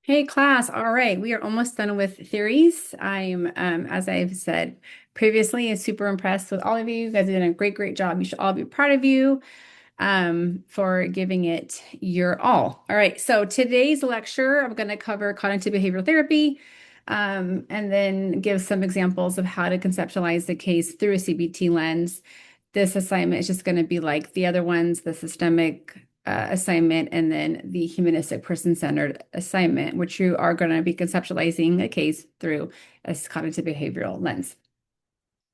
Hey class, all right, we are almost done with theories. As I've said previously, super impressed with all of you. You guys have done a great job. You should all be proud of you for giving it your all. All right, so today's lecture, I'm going to cover cognitive behavioral therapy, and then give some examples of how to conceptualize the case through a CBT lens. This assignment is just going to be like the other ones, the systemic assignment, and then the humanistic person-centered assignment, which you are going to be conceptualizing a case through a cognitive behavioral lens.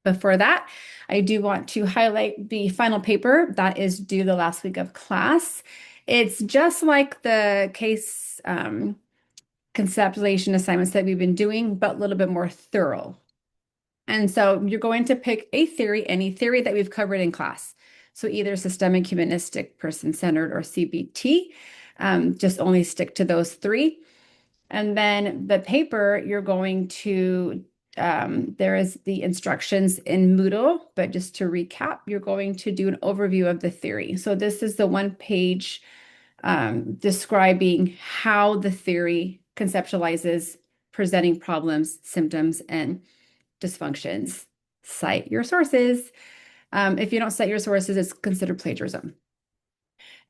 Before that, I do want to highlight the final paper that is due the last week of class. It's just like the case conceptualization assignments that we've been doing, but a little bit more thorough. And so you're going to pick a theory, any theory that we've covered in class. So either systemic, humanistic, person-centered, or CBT. Just only stick to those three. And then the paper, you're going to, there is the instructions in Moodle, but just to recap, you're going to do an overview of the theory. So this is the one page describing how the theory conceptualizes presenting problems, symptoms, and dysfunctions. Cite your sources. If you don't cite your sources, it's considered plagiarism.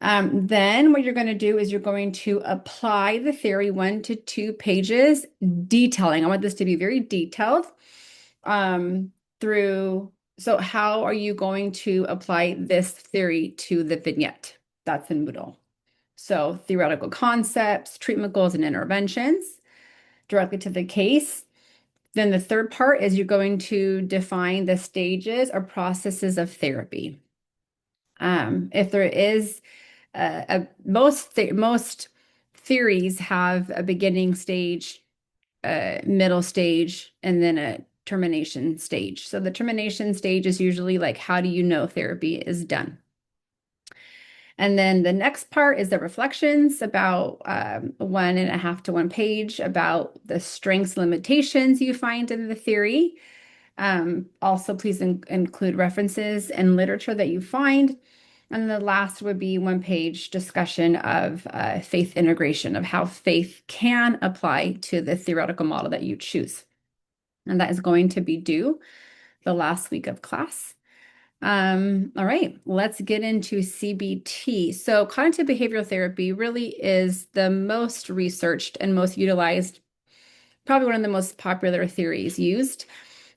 Then what you're going to do is you're going to apply the theory 1 to 2 pages, detailing. I want this to be very detailed through. So how are you going to apply this theory to the vignette? That's in Moodle. So theoretical concepts, treatment goals, and interventions directly to the case. Then the third part is you're going to define the stages or processes of therapy. If there is most theories have a beginning stage, a middle stage, and then a termination stage. So the termination stage is usually like, how do you know therapy is done? And then the next part is the reflections, about 1.5 to 1 page, about the strengths, limitations you find in the theory. Also, please include references and literature that you find. And the last would be 1 page discussion of faith integration, of how faith can apply to the theoretical model that you choose. And that is going to be due the last week of class. All right, let's get into CBT. So cognitive behavioral therapy really is the most researched and most utilized, probably one of the most popular theories used.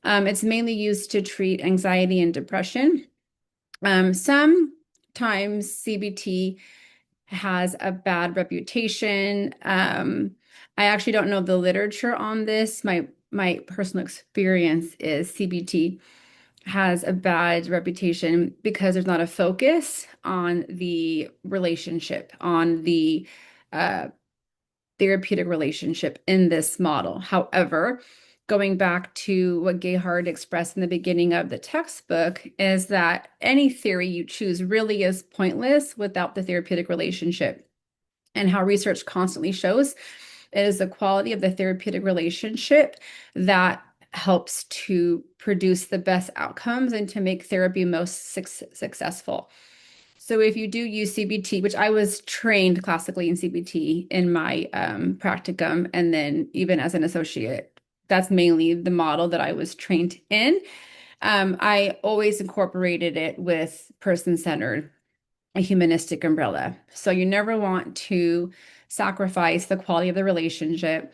It's mainly used to treat anxiety and depression. Sometimes CBT has a bad reputation. I actually don't know the literature on this. My personal experience is CBT has a bad reputation because there's not a focus on the relationship, on the therapeutic relationship in this model. However, going back to what Gayhard expressed in the beginning of the textbook, is that any theory you choose really is pointless without the therapeutic relationship. And how research constantly shows it is the quality of the therapeutic relationship that helps to produce the best outcomes and to make therapy most successful. So if you do use CBT, which I was trained classically in CBT in my practicum, and then even as an associate, that's mainly the model that I was trained in. I always incorporated it with person-centered, a humanistic umbrella. So you never want to sacrifice the quality of the relationship.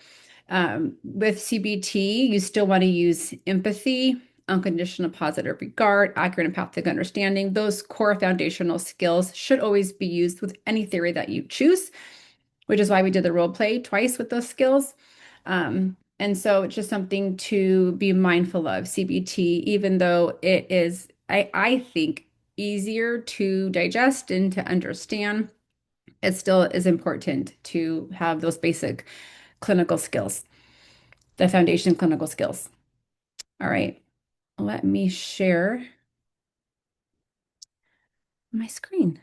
With CBT, you still want to use empathy, unconditional positive regard, accurate empathic understanding. Those core foundational skills should always be used with any theory that you choose, which is why we did the role play twice with those skills. And so it's just something to be mindful of. CBT, even though it is, I think, easier to digest and to understand, it still is important to have those basic clinical skills, the foundation clinical skills. All right, let me share my screen.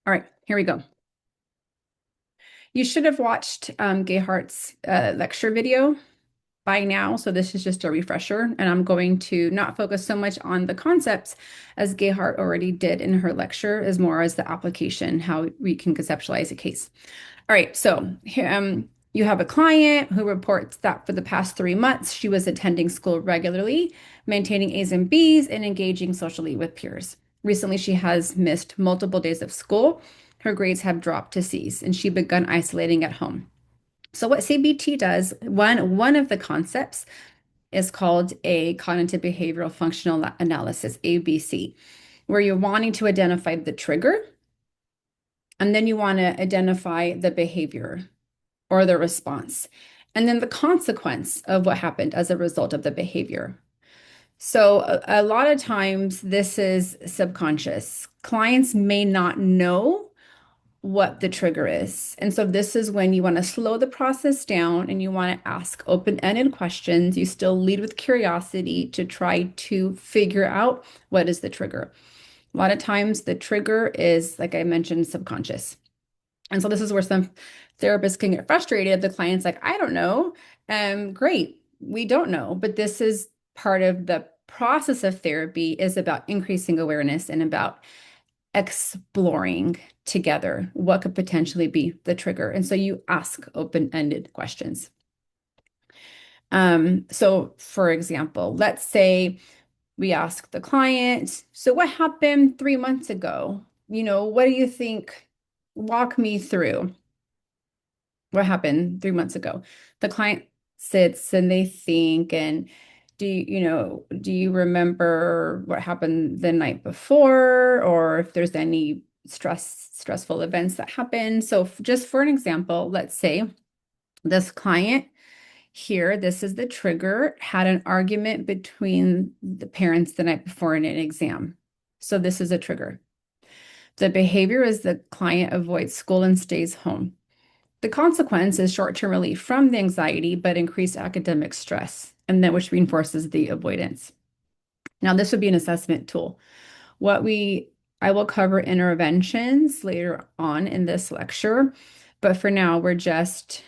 All right, here we go. You should have watched Gayhart's lecture video by now, so this is just a refresher, and I'm going to not focus so much on the concepts as Gayhart already did in her lecture, as more as the application, how we can conceptualize a case. All right, so you have a client who reports that for the past 3 months, she was attending school regularly, maintaining A's and B's, and engaging socially with peers. Recently, she has missed multiple days of school. Her grades have dropped to C's, and she begun isolating at home. So what CBT does, one of the concepts is called a cognitive behavioral functional analysis, ABC, where you're wanting to identify the trigger, and then you want to identify the behavior or the response, and then the consequence of what happened as a result of the behavior. So a lot of times this is subconscious. Clients may not know what the trigger is. And so this is when you want to slow the process down and you want to ask open-ended questions. You still lead with curiosity to try to figure out what is the trigger. A lot of times the trigger is, like I mentioned, subconscious. And so this is where some therapists can get frustrated. The client's like, I don't know. Great, we don't know. But this is part of the process of therapy, is about increasing awareness and about exploring together what could potentially be the trigger. And so you ask open-ended questions. So for example, let's say we ask the client, so what happened 3 months ago? What do you think? Walk me through what happened 3 months ago. The client sits and they think, and do you remember what happened the night before, or if there's any stressful events that happen? So just for an example, let's say this client here, this is the trigger, had an argument between the parents the night before in an exam. So this is a trigger. The behavior is the client avoids school and stays home. The consequence is short-term relief from the anxiety, but increased academic stress, and then which reinforces the avoidance. Now, this would be an assessment tool. I will cover interventions later on in this lecture, but for now, we're just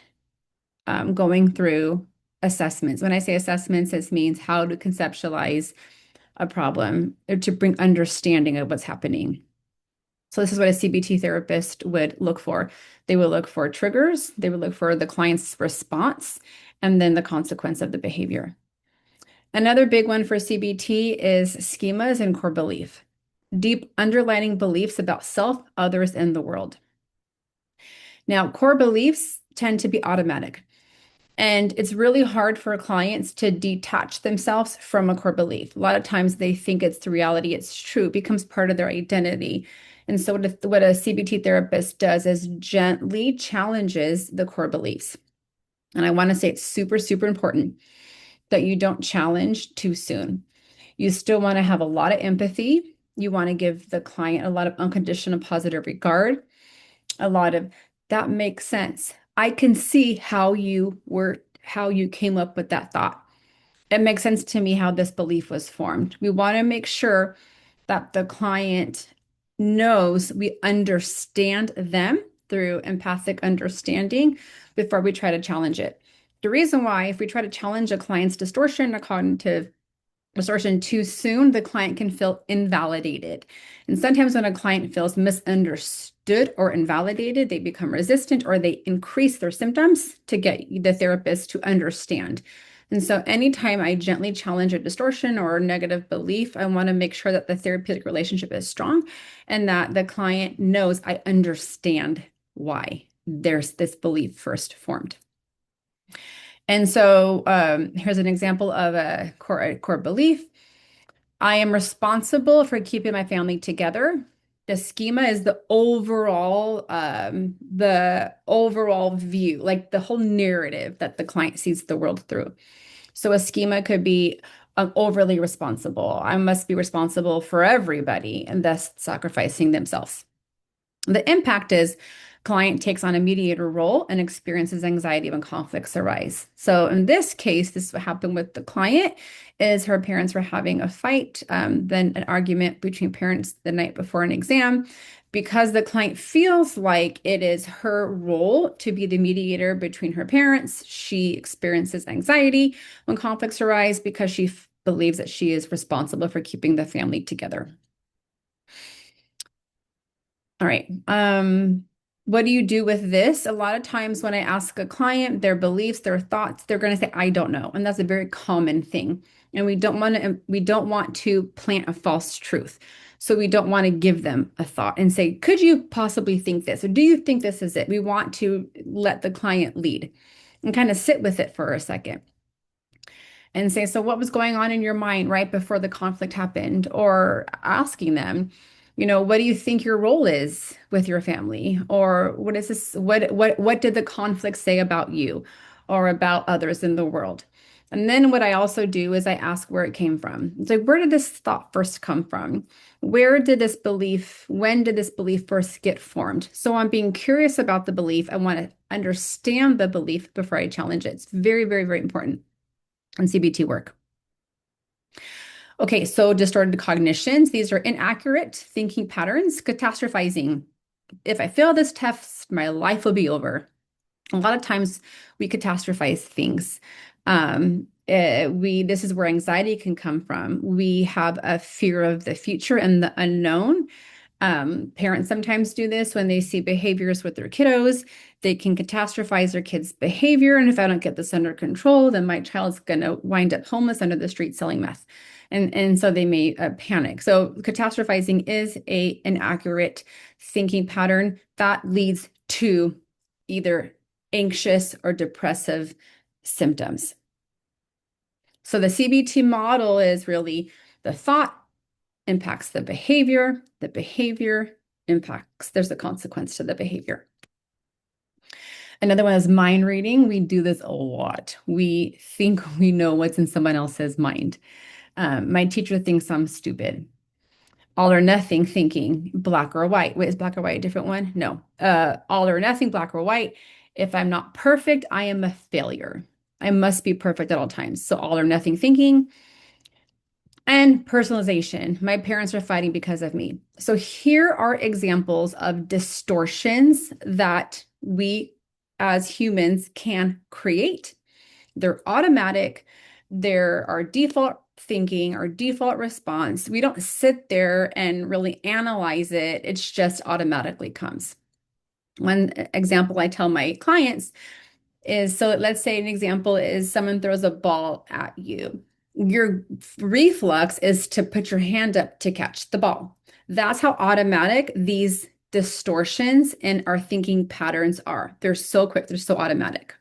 going through assessments. When I say assessments, this means how to conceptualize a problem or to bring understanding of what's happening. So this is what a CBT therapist would look for. They would look for triggers, they would look for the client's response, and then the consequence of the behavior. Another big one for CBT is schemas and core belief. Deep underlying beliefs about self, others, and the world. Now, core beliefs tend to be automatic. And it's really hard for clients to detach themselves from a core belief. A lot of times they think it's the reality, it's true, it becomes part of their identity. And so what a CBT therapist does is gently challenges the core beliefs. And I want to say it's super, super important that you don't challenge too soon. You still want to have a lot of empathy. You want to give the client a lot of unconditional positive regard, a lot of, that makes sense. I can see how you came up with that thought. It makes sense to me how this belief was formed. We want to make sure that the client knows we understand them through empathic understanding before we try to challenge it. The reason why, if we try to challenge a client's distortion or cognitive distortion too soon, the client can feel invalidated. And sometimes when a client feels misunderstood or invalidated, they become resistant or they increase their symptoms to get the therapist to understand. And so anytime I gently challenge a distortion or a negative belief, I want to make sure that the therapeutic relationship is strong and that the client knows I understand why there's this belief first formed. And so here's an example of a core belief. I am responsible for keeping my family together. The schema is the overall view, like the whole narrative that the client sees the world through. So a schema could be overly responsible. I must be responsible for everybody and thus sacrificing themselves. The impact is Client takes on a mediator role and experiences anxiety when conflicts arise. So in this case, this is what happened with the client is her parents were having a fight, then an argument between parents the night before an exam. Because the client feels like it is her role to be the mediator between her parents, she experiences anxiety when conflicts arise because she believes that she is responsible for keeping the family together. All right. What do you do with this? A lot of times when I ask a client their beliefs, their thoughts, they're going to say, I don't know. And that's a very common thing. And we don't want to plant a false truth. So we don't want to give them a thought and say, could you possibly think this? Or do you think this is it? We want to let the client lead and kind of sit with it for a second and say, so what was going on in your mind right before the conflict happened? Or asking them, what do you think your role is with your family? Or what is this? What did the conflict say about you or about others in the world? And then what I also do is I ask where it came from. It's like, where did this thought first come from? When did this belief first get formed? So I'm being curious about the belief. I want to understand the belief before I challenge it. It's very, very, very important in CBT work. Okay, so distorted cognitions. These are inaccurate thinking patterns, catastrophizing. If I fail this test, my life will be over. A lot of times we catastrophize things. This is where anxiety can come from. We have a fear of the future and the unknown. Parents sometimes do this when they see behaviors with their kiddos. They can catastrophize their kids' behavior. And if I don't get this under control, then my child's going to wind up homeless under the street selling meth. And so they may panic. So catastrophizing is an inaccurate thinking pattern that leads to either anxious or depressive symptoms. So the CBT model is really the thought impacts the behavior impacts, there's a consequence to the behavior. Another one is mind reading. We do this a lot. We think we know what's in someone else's mind. My teacher thinks I'm stupid. All or nothing thinking, black or white. Wait, is black or white a different one? No. All or nothing, black or white. If I'm not perfect, I am a failure. I must be perfect at all times. So all or nothing thinking. And personalization. My parents are fighting because of me. So here are examples of distortions that we as humans can create. They're automatic. They're our default thinking, our default response. We don't sit there and really analyze it. It's just automatically comes. One example I tell my clients is, so let's say an example is someone throws a ball at you. Your reflex is to put your hand up to catch the ball. That's how automatic these distortions in our thinking patterns are. They're so quick, they're so automatic.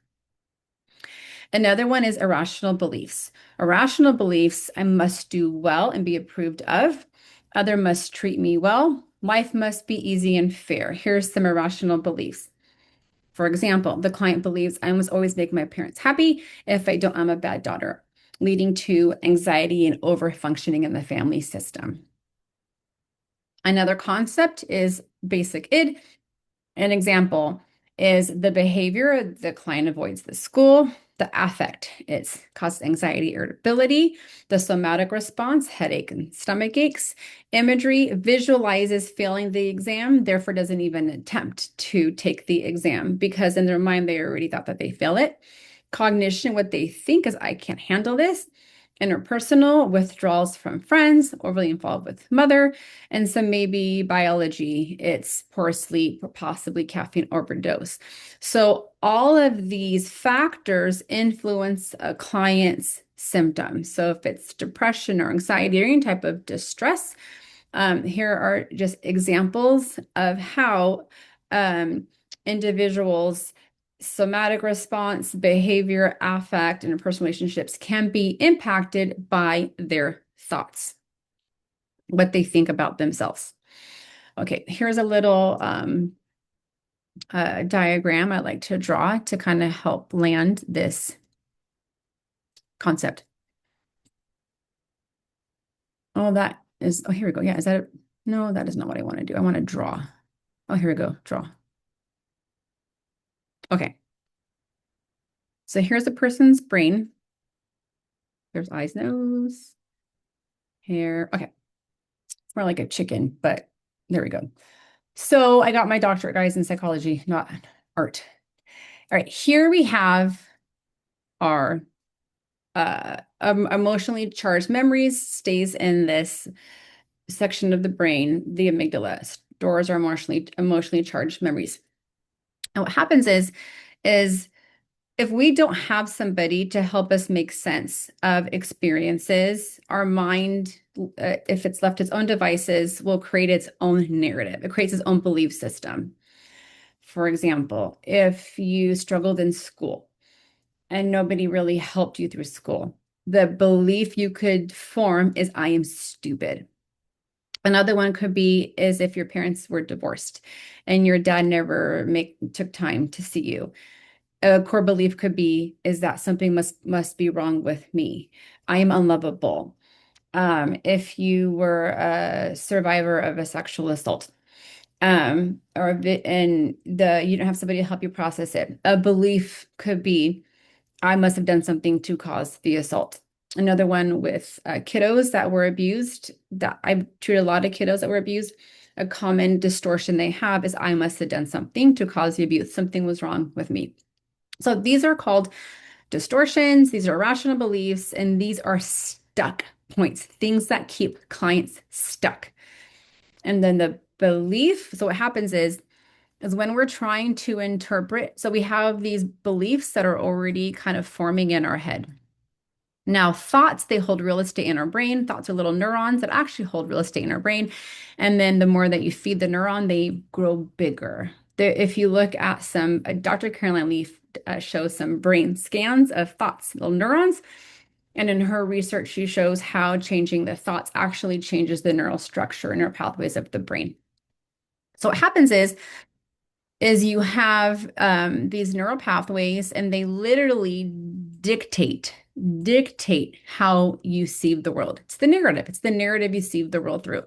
Another one is irrational beliefs. Irrational beliefs, I must do well and be approved of. Other must treat me well. Life must be easy and fair. Here's some irrational beliefs. For example, the client believes I must always make my parents happy. If I don't, I'm a bad daughter, leading to anxiety and over-functioning in the family system. Another concept is basic id. An example is the behavior, the client avoids the school. The affect is causes anxiety, irritability. The somatic response, headache and stomach aches. Imagery visualizes failing the exam, therefore doesn't even attempt to take the exam because in their mind, they already thought that they fail it. Cognition, what they think is, I can't handle this. Interpersonal, withdrawals from friends, overly involved with mother, and some maybe biology, it's poor sleep or possibly caffeine overdose. So all of these factors influence a client's symptoms. So if it's depression or anxiety or any type of distress, here are just examples of how individuals' somatic response, behavior, affect, and interpersonal relationships can be impacted by their thoughts, what they think about themselves. Okay, here's a little diagram I like to draw to kind of help land this concept. Oh, here we go. Yeah, is that it? No, that is not what I want to do. I want to draw. Oh, here we go, draw. Okay. So here's a person's brain. There's eyes, nose, hair. Okay. It's more like a chicken, but there we go. So I got my doctorate, guys, in psychology, not art. All right. Here we have our emotionally charged memories stays in this section of the brain, the amygdala, stores our emotionally charged memories. And what happens is if we don't have somebody to help us make sense of experiences, our mind, if it's left its own devices, will create its own narrative. It creates its own belief system. For example, if you struggled in school and nobody really helped you through school, the belief you could form is, I am stupid. Another one could be is if your parents were divorced and your dad never took time to see you. A core belief could be is that something must be wrong with me. I am unlovable. If you were a survivor of a sexual assault, you don't have somebody to help you process it. A belief could be I must have done something to cause the assault. Another one with kiddos that were abused, that I've treated a lot of kiddos that were abused. A common distortion they have is I must have done something to cause the abuse. Something was wrong with me. So these are called distortions. These are irrational beliefs, and these are stuck points, things that keep clients stuck. And then the belief, so what happens is when we're trying to interpret, so we have these beliefs that are already kind of forming in our head. Now, thoughts, they hold real estate in our brain. Thoughts are little neurons that actually hold real estate in our brain. And then the more that you feed the neuron, they grow bigger. If you look at Dr. Caroline Leaf shows some brain scans of thoughts, little neurons. And in her research, she shows how changing the thoughts actually changes the neural structure and neural pathways of the brain. So what happens is you have these neural pathways and they literally dictate how you see the world. It's the narrative. It's the narrative you see the world through.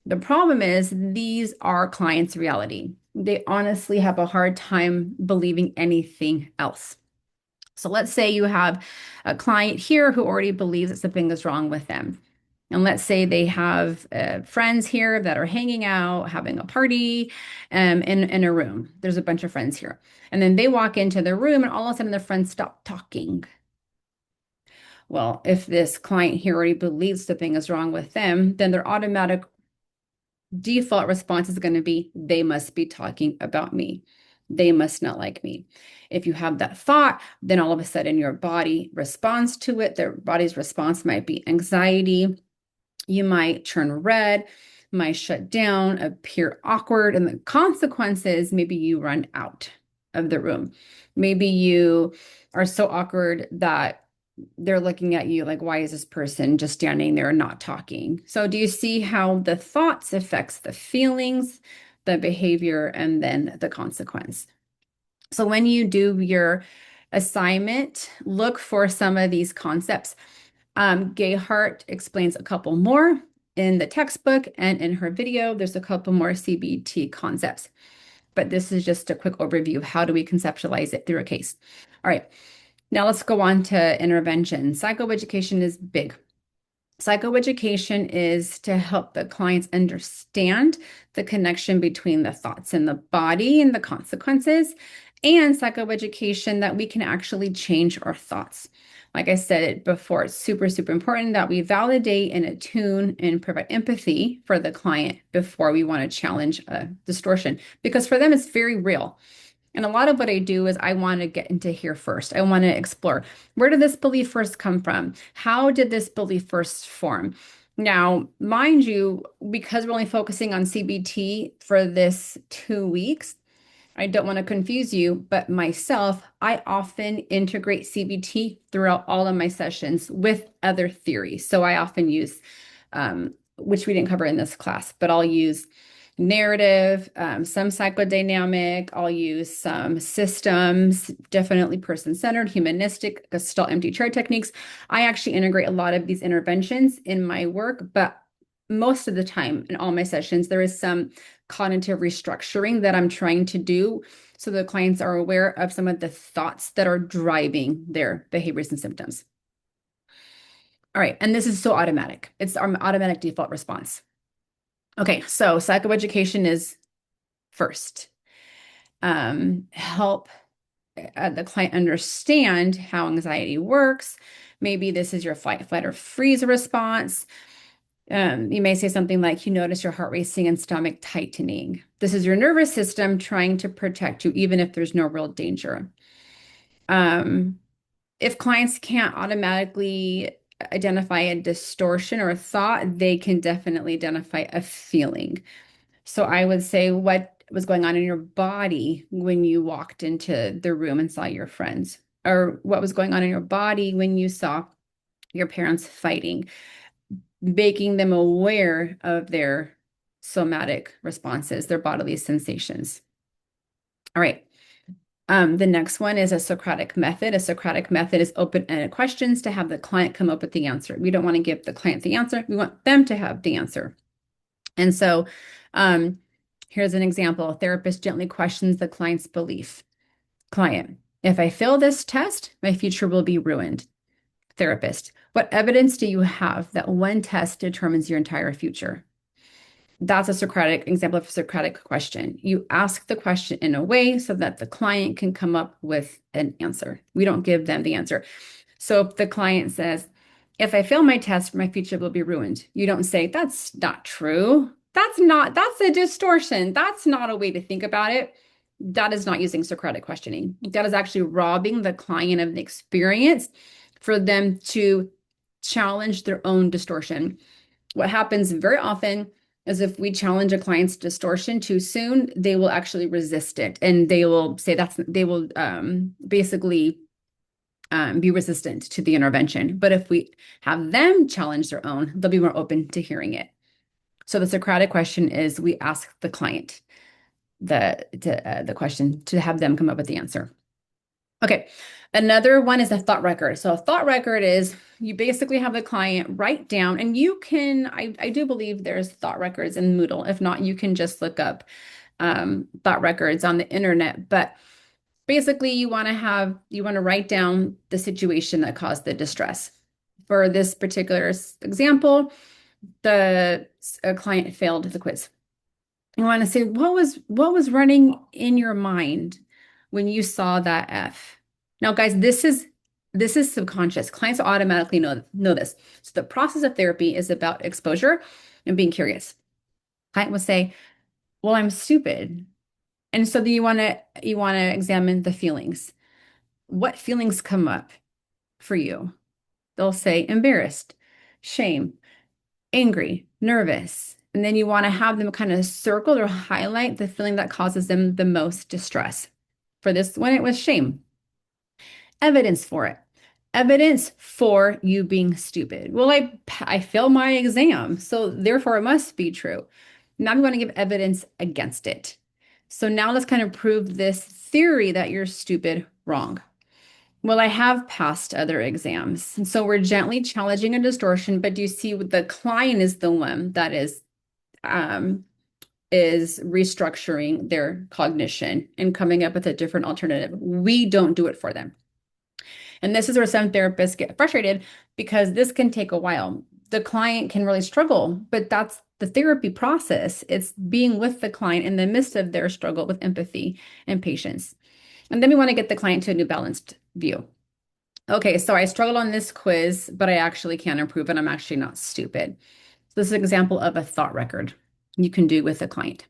The problem is these are clients' reality. They honestly have a hard time believing anything else. So let's say you have a client here who already believes that something is wrong with them. And let's say they have friends here that are hanging out, having a party in a room. There's a bunch of friends here. And then they walk into the room and all of a sudden the friends stop talking. Well, if this client here already believes something is wrong with them, then their automatic default response is going to be, they must be talking about me. They must not like me. If you have that thought, then all of a sudden your body responds to it. Their body's response might be anxiety. You might turn red, might shut down, appear awkward, and the consequences, maybe you run out of the room. Maybe you are so awkward that they're looking at you like, why is this person just standing there not talking? So do you see how the thoughts affects the feelings, the behavior, and then the consequence? So when you do your assignment, look for some of these concepts. Gayhart explains a couple more in the textbook, and in her video, there's a couple more CBT concepts. But this is just a quick overview of how do we conceptualize it through a case. All right, now let's go on to intervention. Psychoeducation is big. Psychoeducation is to help the clients understand the connection between the thoughts in the body and the consequences, and psychoeducation that we can actually change our thoughts. Like I said before, it's super, super important that we validate and attune and provide empathy for the client before we want to challenge a distortion, because for them, it's very real. And a lot of what I do is I want to get into here first. I want to explore, where did this belief first come from? How did this belief first form? Now, mind you, because we're only focusing on CBT for this 2 weeks, I don't want to confuse you, but myself, I often integrate CBT throughout all of my sessions with other theories. So I often use, which we didn't cover in this class, but I'll use narrative, some psychodynamic, I'll use some systems, definitely person-centered, humanistic, Gestalt empty chair techniques. I actually integrate a lot of these interventions in my work, but most of the time in all my sessions, there is some cognitive restructuring that I'm trying to do so the clients are aware of some of the thoughts that are driving their behaviors and symptoms. All right, and this is so automatic. It's our automatic default response. Okay, so psychoeducation is first. Help the client understand how anxiety works. Maybe this is your fight, flight, or freeze response. You may say something like, you notice your heart racing and stomach tightening. This is your nervous system trying to protect you, even if there's no real danger. If clients can't automatically identify a distortion or a thought, they can definitely identify a feeling. So I would say, what was going on in your body when you walked into the room and saw your friends? Or what was going on in your body when you saw your parents fighting? Making them aware of their somatic responses, their bodily sensations. All right. The next one is a Socratic method. A Socratic method is open-ended questions to have the client come up with the answer. We don't want to give the client the answer. We want them to have the answer. And so here's an example. A therapist gently questions the client's belief. Client, if I fail this test, my future will be ruined. Therapist, what evidence do you have that one test determines your entire future? That's a Socratic example of a Socratic question. You ask the question in a way so that the client can come up with an answer. We don't give them the answer. So if the client says, if I fail my test, my future will be ruined. You don't say, that's not true. That's a distortion. That's not a way to think about it. That is not using Socratic questioning. That is actually robbing the client of the experience for them to challenge their own distortion. What happens very often is if we challenge a client's distortion too soon, they will actually resist it and they will say they will basically be resistant to the intervention. But if we have them challenge their own, they'll be more open to hearing it. So the Socratic question is we ask the client the question to have them come up with the answer. Okay, another one is a thought record. So a thought record is you basically have the client write down, and you can, I do believe there's thought records in Moodle. If not, you can just look up thought records on the internet. But basically you want to write down the situation that caused the distress. For this particular example, a client failed the quiz. You want to say, what was running in your mind when you saw that F? Now, guys, this is subconscious. Clients automatically know this. So the process of therapy is about exposure and being curious. Client will say, well, I'm stupid. And so then you want to examine the feelings. What feelings come up for you? They'll say embarrassed, shame, angry, nervous. And then you want to have them kind of circle or highlight the feeling that causes them the most distress. For this one, it was shame. Evidence for it. Evidence for you being stupid. Well, I failed my exam, so therefore it must be true. Now I'm going to give evidence against it. So now let's kind of prove this theory that you're stupid wrong. Well, I have passed other exams. And so we're gently challenging a distortion, but do you see the client is the one that is restructuring their cognition and coming up with a different alternative. We don't do it for them. And this is where some therapists get frustrated because this can take a while. The client can really struggle, but that's the therapy process. It's being with the client in the midst of their struggle with empathy and patience. And then we want to get the client to a new balanced view. Okay, so I struggled on this quiz, but I actually can improve and I'm actually not stupid. So this is an example of a thought record you can do with a client.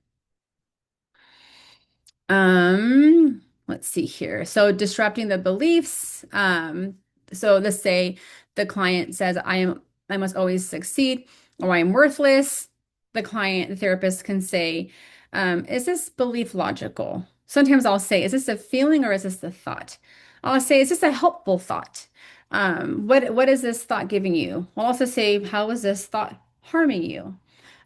Let's see here. So disrupting the beliefs. So let's say the client says, I must always succeed, or I'm worthless. The therapist can say, is this belief logical? Sometimes I'll say, is this a feeling or is this a thought? I'll say, is this a helpful thought? What is this thought giving you? I'll also say, how is this thought harming you?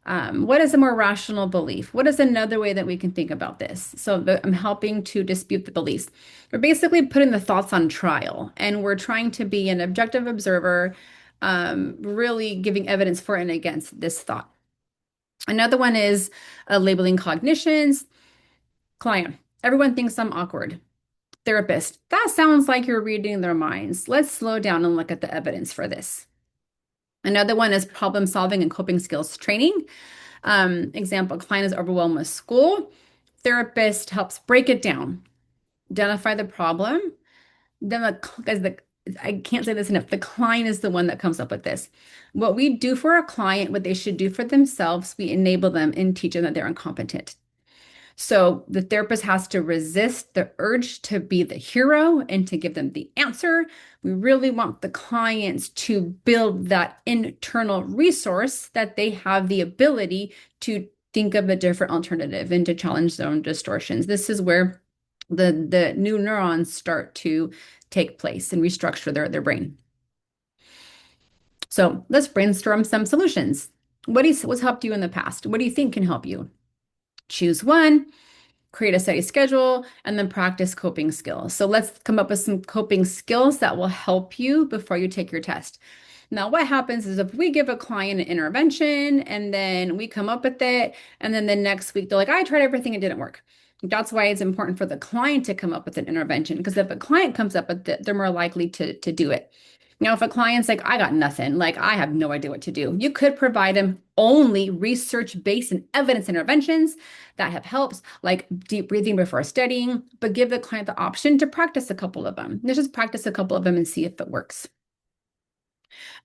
What is a more rational belief? What is another way that we can think about this? So I'm helping to dispute the beliefs. We're basically putting the thoughts on trial, and we're trying to be an objective observer, really giving evidence for and against this thought. Another one is labeling cognitions. Client, everyone thinks I'm awkward. Therapist, that sounds like you're reading their minds. Let's slow down and look at the evidence for this. Another one is problem solving and coping skills training. Example, client is overwhelmed with school. Therapist helps break it down, identify the problem. Then I can't say this enough. The client is the one that comes up with this. What we do for a client, what they should do for themselves, we enable them and teach them that they're incompetent. So the therapist has to resist the urge to be the hero and to give them the answer. We really want the clients to build that internal resource that they have the ability to think of a different alternative and to challenge their own distortions. This is where the new neurons start to take place and restructure their brain. So let's brainstorm some solutions. What's helped you in the past? What do you think can help you? Choose one, create a study schedule, and then practice coping skills. So let's come up with some coping skills that will help you before you take your test. Now, what happens is if we give a client an intervention and then we come up with it, and then the next week they're like, I tried everything, it didn't work. That's why it's important for the client to come up with an intervention, because if a client comes up with it, they're more likely to do it. Now, if a client's like, I got nothing, like I have no idea what to do, you could provide them only research-based and evidence interventions that have helped, like deep breathing before studying, but give the client the option to practice a couple of them. Let's just practice a couple of them and see if it works.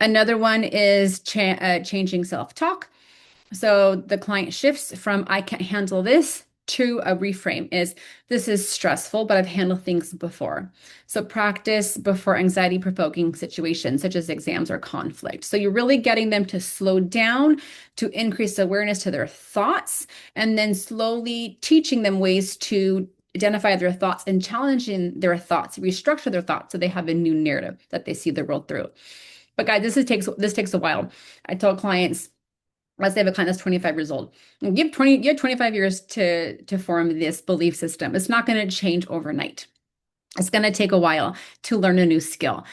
Another one is changing self-talk. So the client shifts from I can't handle this to a reframe is this is stressful, but I've handled things before. So practice before anxiety provoking situations such as exams or conflict. So you're really getting them to slow down, to increase awareness to their thoughts, and then slowly teaching them ways to identify their thoughts and challenging their thoughts, restructure their thoughts so they have a new narrative that they see the world through. But guys, this takes a while. I tell clients, let's say I have a client that's 25 years old. You have 25 years to form this belief system. It's not going to change overnight. It's going to take a while to learn a new skill.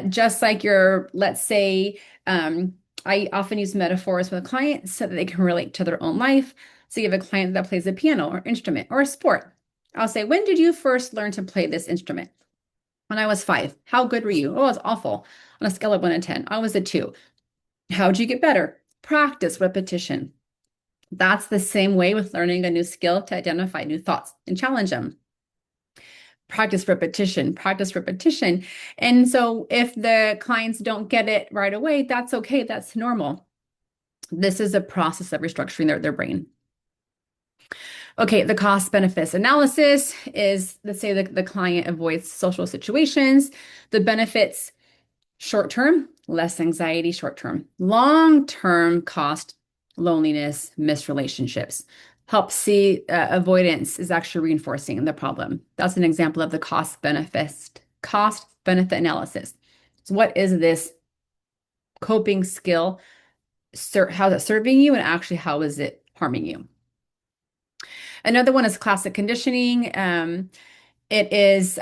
Just like let's say, I often use metaphors with clients so that they can relate to their own life. So you have a client that plays a piano or instrument or a sport. I'll say, when did you first learn to play this instrument? When I was 5. How good were you? Oh, it's awful. On a scale of 1 to 10, I was a 2. How'd you get better? Practice, repetition. That's the same way with learning a new skill to identify new thoughts and challenge them. Practice, repetition, practice, repetition. And so if the clients don't get it right away, that's okay. That's normal. This is a process of restructuring their brain. Okay, the cost benefits analysis is, let's say the client avoids social situations. The benefits, short term, less anxiety, short term. Long term cost, loneliness, missed relationships. Help see avoidance is actually reinforcing the problem. That's an example of the cost benefit analysis. So what is this coping skill? How is it serving you, and actually how is it harming you? Another one is classic conditioning. It is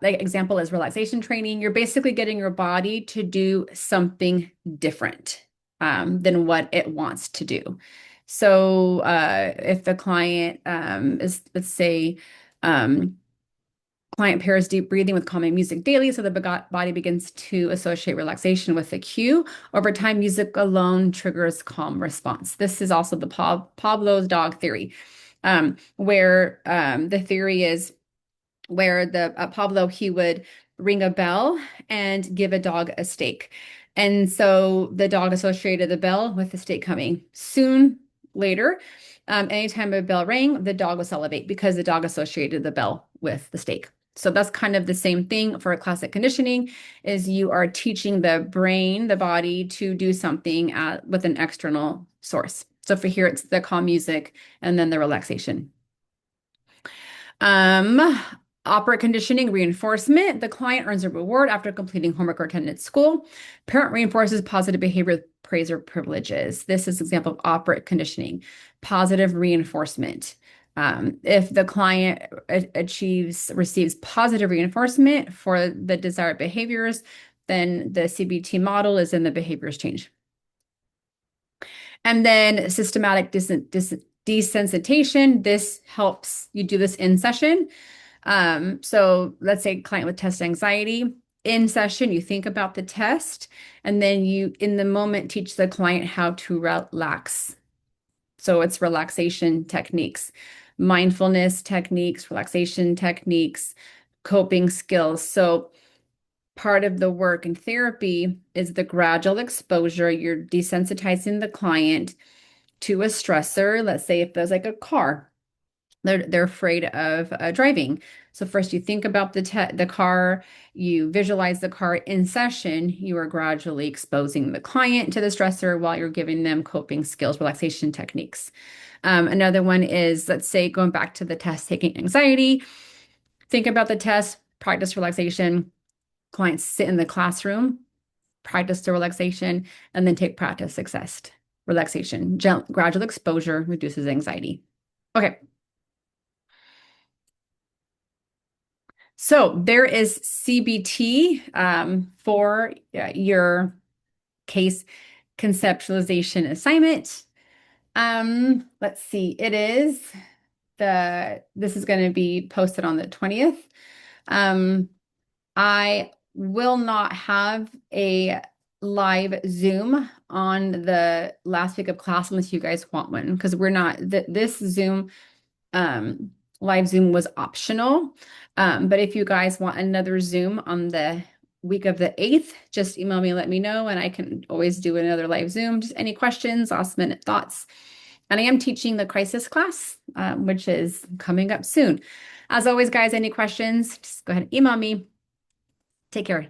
example is relaxation training. You're basically getting your body to do something different than what it wants to do. So if the client is, let's say, client pairs deep breathing with calming music daily, so the body begins to associate relaxation with the cue. Over time, music alone triggers calm response. This is also the Pavlov's dog theory, where the theory is where the Pablo, he would ring a bell and give a dog a steak. And so the dog associated the bell with the steak coming. Soon later, anytime a bell rang, the dog would salivate because the dog associated the bell with the steak. So that's kind of the same thing for classic conditioning, is you are teaching the brain, the body, to do something with an external source. So for here, it's the calm music and then the relaxation. Operant conditioning reinforcement. The client earns a reward after completing homework or attendance school. Parent reinforces positive behavior with praise or privileges. This is an example of operant conditioning. Positive reinforcement. If the client receives positive reinforcement for the desired behaviors, then the CBT model is in the behaviors change. And then systematic desensitization. This helps you do this in session. So let's say client with test anxiety. In session, you think about the test, and then you, in the moment, teach the client how to relax. So it's relaxation techniques, mindfulness techniques, relaxation techniques, coping skills. So part of the work in therapy is the gradual exposure. You're desensitizing the client to a stressor. Let's say if there's like a car, they're afraid of driving. So first you think about the car, you visualize the car in session, you are gradually exposing the client to the stressor while you're giving them coping skills, relaxation techniques. Another one is, let's say, going back to the test taking anxiety, think about the test, practice relaxation, clients sit in the classroom, practice the relaxation, and then take practice success. Relaxation, gradual exposure reduces anxiety. Okay. So there is CBT for your case conceptualization assignment. Let's see, this is going to be posted on the 20th. I will not have a live Zoom on the last week of class unless you guys want one, because we're not, this Zoom live Zoom was optional. But if you guys want another Zoom on the week of the 8th, just email me, let me know, and I can always do another live Zoom. Just any questions, last minute thoughts. And I am teaching the crisis class, which is coming up soon. As always, guys, any questions, just go ahead and email me. Take care.